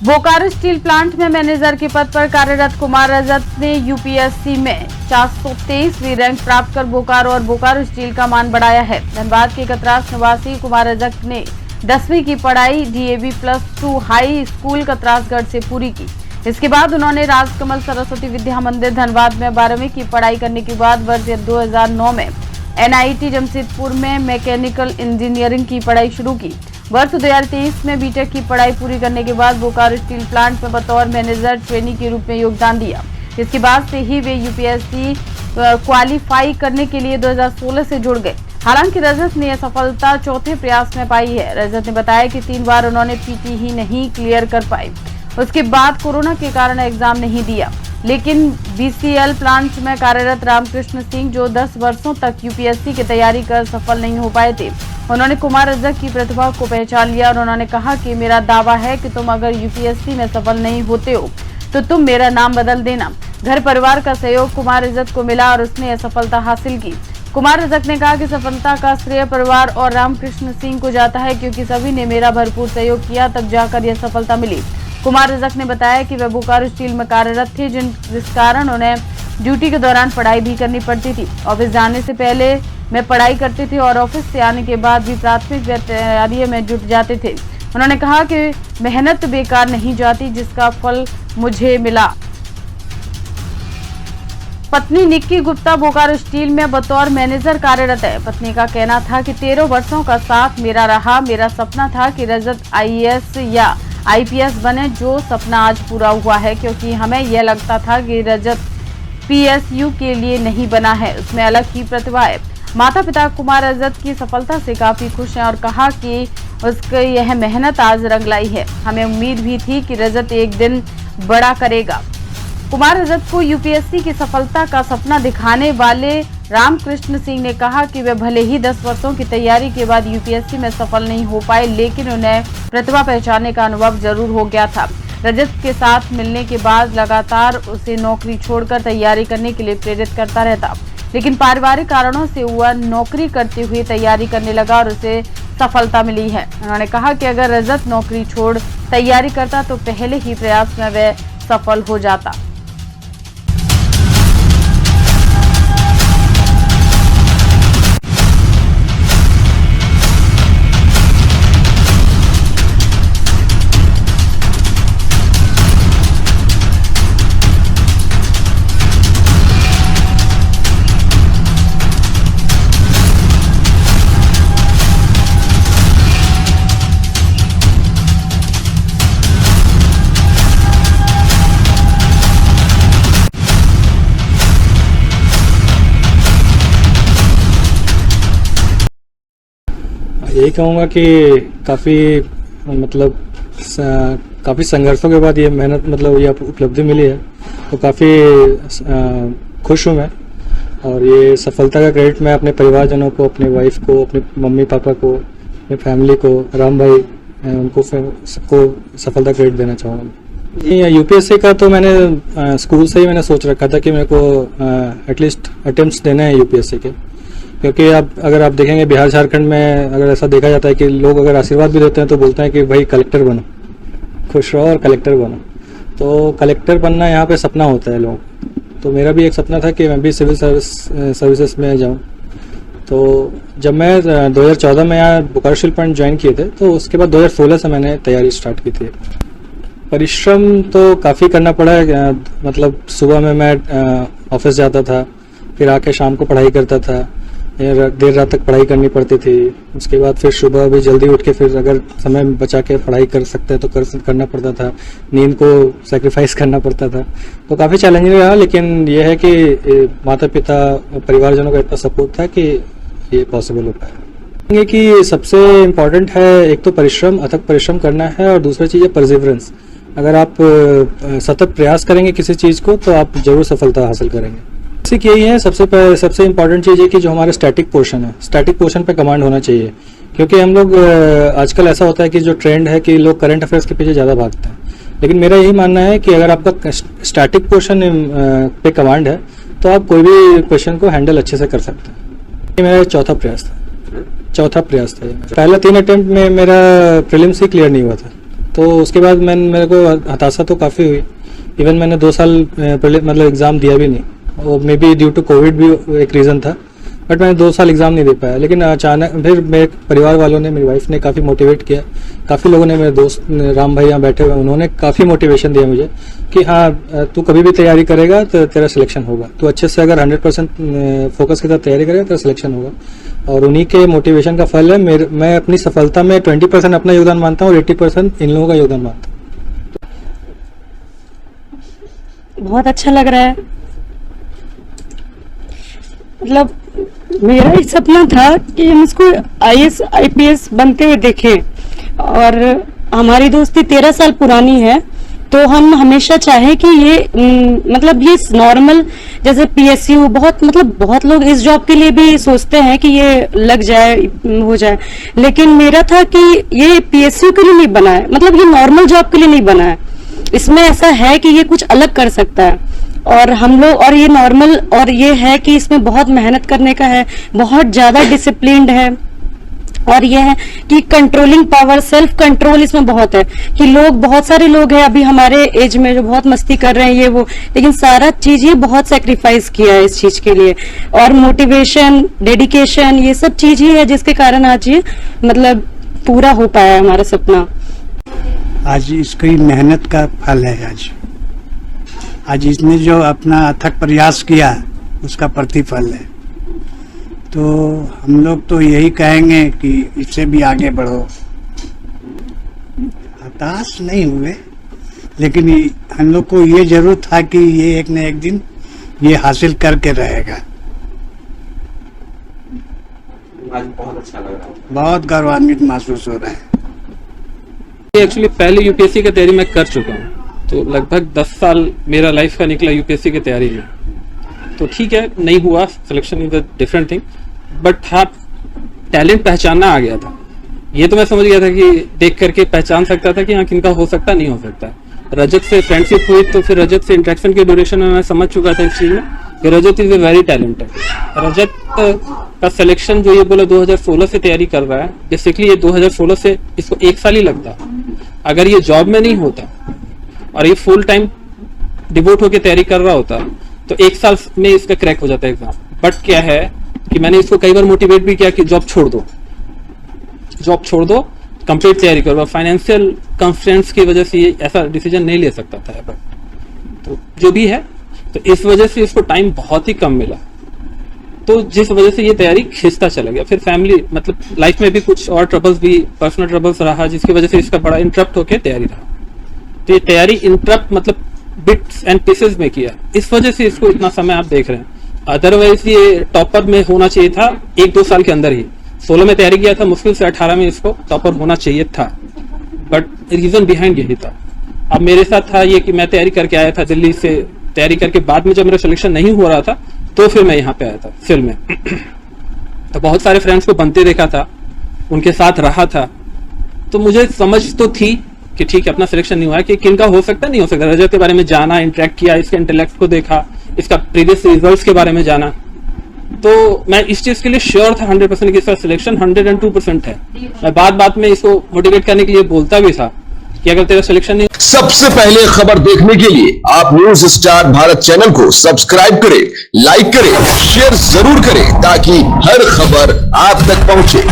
Bokaro steel plant में manager के पद पर कार्यरत कुमार रजक ने यूपीएससी में 423वीं रैंक प्राप्त कर बोकारो और बोकारो स्टील का मान बढ़ाया है। धनबाद के कतरास निवासी कुमार रजक ने 10वीं की पढ़ाई DAV+2 हाई स्कूल कतरासगढ़ से पूरी की। इसके बाद उन्होंने राजकमल सरस्वती विद्या मंदिर धनबाद में 12वीं की पढ़ाई करने के बाद वर्ष 2009 में NIT जमशेदपुर में मैकेनिकल इंजीनियरिंग की पढ़ाई शुरू की। वर्ष 2023 में बीटेक की पढ़ाई पूरी करने के बाद बोकारो स्टील प्लांट में बतौर मैनेजर ट्रेनी के रूप में योगदान दिया। इसके बाद से ही वे यूपीएससी क्वालिफाई करने के लिए 2016 से जुड़ गए। हालांकि रजत ने यह सफलता चौथे प्रयास में पाई है। रजत ने बताया कि 3 बार उन्होंने पीटी ही नहीं क्लियर कर पाई। उसके बाद कोरोना के कारण एग्जाम नहीं दिया, लेकिन BCL प्लांट में कार्यरत रामकृष्ण सिंह, जो 10 वर्षों तक यूपीएससी की तैयारी कर सफल नहीं हो पाए थे, उन्होंने कुमार रजक की प्रतिभा को पहचान लिया और उन्होंने कहा कि मेरा दावा है कि तुम अगर यूपीएससी में सफल नहीं होते हो तो तुम मेरा नाम बदल देना। घर परिवार का सहयोग कुमार रजक को मिला और उसने यह सफलता हासिल की। कुमार रजक ने कहा कि सफलता का श्रेय परिवार और रामकृष्ण सिंह को जाता है, क्योंकि सभी ने मेरा भरपूर सहयोग किया, तब जाकर यह सफलता मिली। कुमार रजक ने बताया कि वे बोकारो स्टील में कार्यरत थे, जिस कारण उन्हें ड्यूटी के दौरान पढ़ाई भी करनी पड़ती थी। ऑफिस जाने से पहले मैं पढ़ाई करते थे और ऑफिस से आने के बाद भी प्राथमिक तैयारी में जुट जाते थे। उन्होंने कहा कि मेहनत बेकार नहीं जाती, जिसका फल मुझे मिला। पत्नी निक्की गुप्ता बोकारो स्टील में बतौर मैनेजर कार्यरत है। पत्नी का कहना था कि 13 वर्षों का साथ मेरा रहा। मेरा सपना था कि रजत IAS या IPS बने, जो सपना आज पूरा हुआ है, क्योंकि हमें यह लगता था कि रजत PSU के लिए नहीं बना है, उसमें अलग ही प्रतिभा है। माता पिता कुमार रजत की सफलता से काफी खुश हैं और कहा कि उसकी यह मेहनत आज रंग लाई है। हमें उम्मीद भी थी कि रजत एक दिन बड़ा करेगा। कुमार रजत को यूपीएससी की सफलता का सपना दिखाने वाले रामकृष्ण सिंह ने कहा कि वे भले ही 10 वर्षों की तैयारी के बाद यूपीएससी में सफल नहीं हो पाए, लेकिन उन्हें प्रतिभा पहचानने का अनुभव जरूर हो गया था। रजत के साथ मिलने के बाद लगातार उसे नौकरी छोड़कर तैयारी करने के लिए प्रेरित करता रहता, लेकिन पारिवारिक कारणों से वह नौकरी करते हुए तैयारी करने लगा और उसे सफलता मिली है। उन्होंने कहा कि अगर रजत नौकरी छोड़ तैयारी करता तो पहले ही प्रयास में वह सफल हो जाता। यही कहूँगा कि काफ़ी संघर्षों के बाद ये मेहनत ये उपलब्धि मिली है, तो काफ़ी खुश हूँ मैं। और ये सफलता का क्रेडिट मैं अपने परिवारजनों को, अपने वाइफ को, अपने मम्मी पापा को, अपने फैमिली को, राम भाई, उनको सबको सफलता क्रेडिट देना चाहूँगा। ये यूपीएससी का तो मैंने स्कूल से ही मैंने सोच रखा था कि मेरे को एटलीस्ट अटेम्प्ट्स देने हैं यूपीएससी के, क्योंकि अगर आप देखेंगे बिहार झारखंड में अगर ऐसा देखा जाता है कि लोग अगर आशीर्वाद भी देते हैं तो बोलते हैं कि भाई कलेक्टर बनो, खुश रहो और कलेक्टर बनो। तो कलेक्टर बनना यहाँ पे सपना होता है लोगों। तो मेरा भी एक सपना था कि मैं भी सिविल सर्विसेज में जाऊँ। तो जब मैं 2014 में यहाँ बोकारो स्टील प्लांट ज्वाइन किए थे, तो उसके बाद 2016 से मैंने तैयारी स्टार्ट की थी। परिश्रम तो काफ़ी करना पड़ा है। सुबह में मैं ऑफिस जाता था, फिर आके शाम को पढ़ाई करता था, देर रात तक पढ़ाई करनी पड़ती थी। उसके बाद फिर सुबह भी जल्दी उठ के फिर अगर समय बचा के पढ़ाई कर सकते हैं तो करना पड़ता था। नींद को सैक्रिफाइस करना पड़ता था। तो काफ़ी चैलेंजिंग रहा, लेकिन यह है कि माता पिता परिवारजनों का इतना सपोर्ट था कि ये पॉसिबल हो पाया। कि सबसे इम्पॉर्टेंट है एक तो परिश्रम, अथक परिश्रम करना है, और दूसरी चीज़ है परसिवरेंस। अगर आप सतत प्रयास करेंगे किसी चीज़ को तो आप जरूर सफलता हासिल करेंगे। बेसिक यही है, सबसे इम्पॉर्टेंट चीज़ है कि जो हमारा स्टैटिक पोर्शन है, स्टैटिक पोर्शन पे कमांड होना चाहिए। क्योंकि हम लोग आजकल ऐसा होता है कि जो ट्रेंड है कि लोग करंट अफेयर्स के पीछे ज़्यादा भागते हैं, लेकिन मेरा यही मानना है कि अगर आपका स्टैटिक पोर्शन पे कमांड है तो आप कोई भी क्वेश्चन को हैंडल अच्छे से कर सकते हैं। ये मेरा चौथा प्रयास था। पहला 3 अटेम्प्ट में मेरा प्रीलिम्स ही क्लियर नहीं हुआ था, तो उसके बाद मेरे को हताशा तो काफ़ी हुई। इवन मैंने 2 साल पहले मतलब एग्ज़ाम दिया भी नहीं, और may be due to Covid भी एक रीज़न था, बट मैंने 2 साल एग्ज़ाम नहीं दे पाया। लेकिन अचानक फिर मेरे परिवार वालों ने, मेरी वाइफ ने काफ़ी मोटिवेट किया, काफ़ी लोगों ने, मेरे दोस्त राम भाई यहाँ बैठे हुए, उन्होंने काफ़ी मोटिवेशन दिया मुझे कि हाँ तू कभी भी तैयारी करेगा तो तेरा सिलेक्शन होगा, तू अच्छे से अगर 100% फोकस के साथ तैयारी करेगा तेरा सिलेक्शन होगा। और उन्हीं के मोटिवेशन का फल है मैं अपनी सफलता में 20% अपना योगदान मानता हूँ और 80% इन लोगों का योगदान मानता हूँ। बहुत अच्छा लग रहा है। मतलब मेरा एक सपना था कि हम इसको IAS IPS बनते हुए देखें, और हमारी दोस्ती 13 साल पुरानी है, तो हम हमेशा चाहे कि ये मतलब ये नॉर्मल जैसे PSU बहुत लोग इस जॉब के लिए भी सोचते हैं कि ये लग जाए हो जाए, लेकिन मेरा था कि ये PSU के लिए नहीं बना है, मतलब ये नॉर्मल जॉब के लिए नहीं बना है। इसमें ऐसा है कि ये कुछ अलग कर सकता है, और हम लोग, और ये नॉर्मल, और ये है कि इसमें बहुत मेहनत करने का है, बहुत ज्यादा डिसिप्लिन्ड है, और ये है कि कंट्रोलिंग पावर, सेल्फ कंट्रोल इसमें बहुत है। कि बहुत सारे लोग हैं अभी हमारे एज में जो बहुत मस्ती कर रहे हैं ये वो, लेकिन सारा चीज ये बहुत सेक्रीफाइस किया है इस चीज के लिए, और मोटिवेशन, डेडिकेशन, ये सब चीज ही है जिसके कारण आज ये मतलब पूरा हो पाया है हमारा सपना। आज इसकी मेहनत का फल है। आज इसने जो अपना अथक प्रयास किया उसका प्रतिफल है। तो हम लोग तो यही कहेंगे कि इससे भी आगे बढ़ो। हताश नहीं हुए, लेकिन हम लोग को ये जरूर था कि ये एक न एक दिन ये हासिल करके रहेगा। आज बहुत अच्छा लग रहा है, बहुत गौरवान्वित महसूस हो रहा है। एक्चुअली पहले यूपीएससी की तैयारी मैं कर चुका हूँ, तो लगभग 10 साल मेरा लाइफ का निकला यूपीएससी की तैयारी में। तो ठीक है, नहीं हुआ selection, is a different thing, but हाँ टैलेंट पहचानना आ गया था। ये तो मैं समझ गया था कि देख करके पहचान सकता था कि हाँ किनका हो सकता नहीं हो सकता। रजत से फ्रेंडशिप हुई, तो फिर रजत से इंटरेक्शन के ड्यूरेशन में मैं समझ चुका था इस चीज में कि रजत इज ए वेरी टैलेंटेड। रजत का सिलेक्शन जो ये बोला 2016 से तैयारी कर रहा है, बेसिकली ये 2016 से इसको 1 साल ही लगता। अगर ये जॉब में नहीं होता और ये फुल टाइम डिवोट होकर तैयारी कर रहा होता तो 1 साल में इसका क्रैक हो जाता एग्जाम। बट क्या है कि मैंने इसको कई बार मोटिवेट भी किया कि जॉब छोड़ दो, जॉब छोड़ दो, कंप्लीट तैयारी करो। फाइनेंशियल कंस्ट्रेंट्स की वजह से ये ऐसा डिसीजन नहीं ले सकता था, बट तो जो भी है, तो इस वजह से इसको टाइम बहुत ही कम मिला, तो जिस वजह से ये तैयारी खिंचता चला गया। फिर फैमिली मतलब लाइफ में भी कुछ और ट्रबल्स भी, पर्सनल ट्रबल्स रहा, जिसकी वजह से इसका बड़ा इंटरप्ट होकर तैयारी रहा। तो ये तैयारी इंटरप्ट मतलब बिट्स एंड पीसेस में किया, इस वजह से इसको इतना समय आप देख रहे हैं। अदरवाइज ये टॉपर में होना चाहिए था 1-2 साल के अंदर ही। 16 में तैयारी किया था, मुश्किल से 18 में इसको टॉपर होना चाहिए था, बट रीजन बिहाइंड यही था। अब मेरे साथ था ये कि मैं तैयारी करके आया था दिल्ली से, तैयारी करके बाद में जब मेरा सिलेक्शन नहीं हो रहा था तो फिर मैं यहाँ पे आया था फिल्म में। तो बहुत सारे फ्रेंड्स को बनते देखा था, उनके साथ रहा था, तो मुझे समझ तो थी कि ठीक है अपना सिलेक्शन नहीं हुआ है, कि किनका हो सकता नहीं हो सकता। रजत के बारे में जाना, इंटरेक्ट किया, इसके इंटेलेक्ट को देखा, इसका प्रीवियस रिजल्ट्स के बारे में जाना, तो मैं इस चीज के लिए श्योर था 100% कि इसका सिलेक्शन 102% है। मैं बात में इसको मोटिवेट करने के लिए बोलता भी था कि अगर तेरा सिलेक्शन नहीं। सबसे पहले खबर देखने के लिए आप न्यूज स्टार भारत चैनल को सब्सक्राइब करें, लाइक करें, शेयर जरूर करें ताकि हर खबर आप तक पहुंचे।